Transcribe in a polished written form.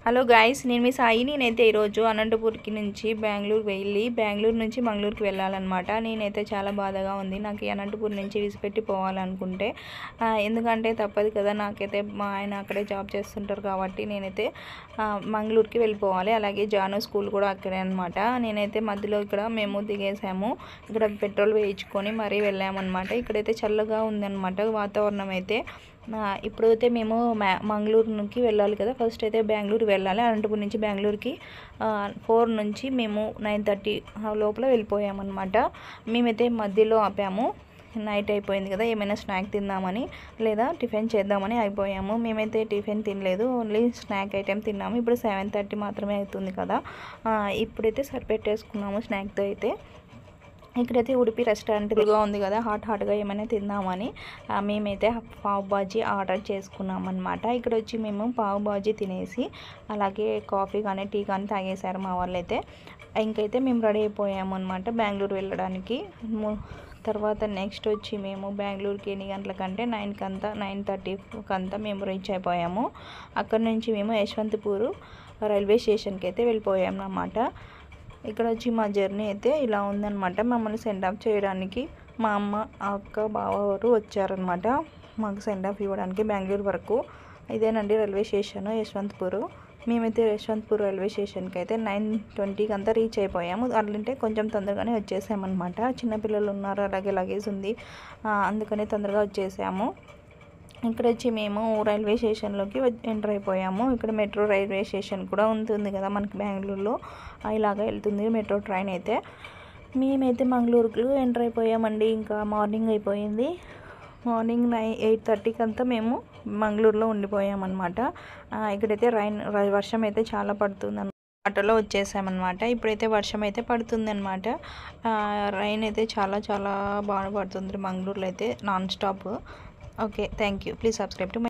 Hello guys, నేను మీ సాయి. నేనైతే ఈరోజు అనంతపూర్కి నుంచి బెంగళూరు వెళ్ళి బెంగళూరు నుంచి మంగళూరుకి వెళ్ళాలన్నమాట. నేనైతే చాలా బాధగా ఉంది నాకు ఈ అనంతపూర్ నుంచి విసిపెట్టి పోవాలనుకుంటే. ఎందుకంటే తప్పదు కదా, నాకైతే మా ఆయన అక్కడే జాబ్ చేస్తుంటారు కాబట్టి నేనైతే మంగళూరుకి వెళ్ళిపోవాలి. అలాగే జాను స్కూల్ కూడా అక్కడే అనమాట. నేనైతే మధ్యలో ఇక్కడ మేము దిగేసాము. ఇక్కడ పెట్రోల్ వేయించుకొని మరీ వెళ్ళామన్నమాట. ఇక్కడైతే చల్లగా ఉందన్నమాట వాతావరణం అయితే. ఇప్పుడైతే మేము మంగళూరుకి వెళ్ళాలి కదా. ఫస్ట్ అయితే బెంగళూరు వెళ్ళాలి. అనంతపూర్ నుంచి బెంగళూరుకి 4 నుంచి మేము 9:30 లోపల వెళ్ళిపోయామన్నమాట. మేమైతే మధ్యలో ఆపాము. నైట్ అయిపోయింది కదా, ఏమైనా స్నాక్ తిందామని లేదా టిఫిన్ చేద్దామని అయిపోయాము. మేమైతే టిఫిన్ తినలేదు, ఓన్లీ స్నాక్ ఐటెం తిన్నాము. ఇప్పుడు 7:30 మాత్రమే అవుతుంది కదా. ఇప్పుడైతే సరిపెట్టేసుకున్నాము స్నాక్తో అయితే. ఇక్కడైతే ఉడిపి రెస్టారెంట్గా ఉంది కదా, హాట్గా ఏమైనా తిందామని మేమైతే పావ్ బాజీ ఆర్డర్ చేసుకున్నాం అనమాట. ఇక్కడ వచ్చి మేము పావ్ బాజీ తినేసి అలాగే కాఫీ కానీ టీ కానీ తాగేశారు మా వాళ్ళైతే. ఇంకైతే మేము రెడీ అయిపోయాము అనమాట బెంగళూరు వెళ్ళడానికి. తర్వాత నెక్స్ట్ వచ్చి మేము బెంగళూరుకి ఎన్ని గంటలకంటే 9:30 మేము రీచ్ అయిపోయాము. అక్కడ నుంచి మేము యశ్వంతపూర్ రైల్వే స్టేషన్కి అయితే వెళ్ళిపోయాము అన్నమాట. ఇక్కడ వచ్చి మా జర్నీ అయితే ఇలా ఉందన్నమాట. మమ్మల్ని సెండ్ ఆఫ్ చేయడానికి మా అమ్మ, అక్క, బావ వారు వచ్చారనమాట మాకు సెండ్ ఆఫ్ ఇవ్వడానికి బెంగళూరు వరకు. ఇదేనండి రైల్వే స్టేషన్ యశ్వంతపూర్. మేమైతే యశ్వంతపూర్ రైల్వే స్టేషన్కి అయితే 9:20 అంతా రీచ్ అయిపోయాము. అట్లంటే కొంచెం తొందరగానే వచ్చేసామన్నమాట. చిన్నపిల్లలు ఉన్నారు, అలాగే లగేజ్ ఉంది, అందుకని తొందరగా వచ్చేసాము. ఇక్కడ వచ్చి మేము రైల్వే స్టేషన్లోకి ఎంటర్ అయిపోయాము. ఇక్కడ మెట్రో రైల్వే స్టేషన్ కూడా ఉంటుంది కదా మనకి బెంగళూరులో, ఇలాగ వెళ్తుంది మెట్రో ట్రైన్ అయితే. మేమైతే మంగళూరుకు ఎంటర్ అయిపోయామండి. ఇంకా మార్నింగ్ అయిపోయింది. మార్నింగ్ 8:30 అంతా మేము మంగళూరులో ఉండిపోయామన్నమాట. ఇక్కడైతే వర్షం అయితే చాలా పడుతుంది. ఆటోలో వచ్చేసామన్నమాట. ఇప్పుడైతే వర్షం అయితే పడుతుందన్నమాట. రైన్ అయితే చాలా బాగా పడుతుంది మంగళూరులో అయితే, non stop. Okay, thank you. Please subscribe to my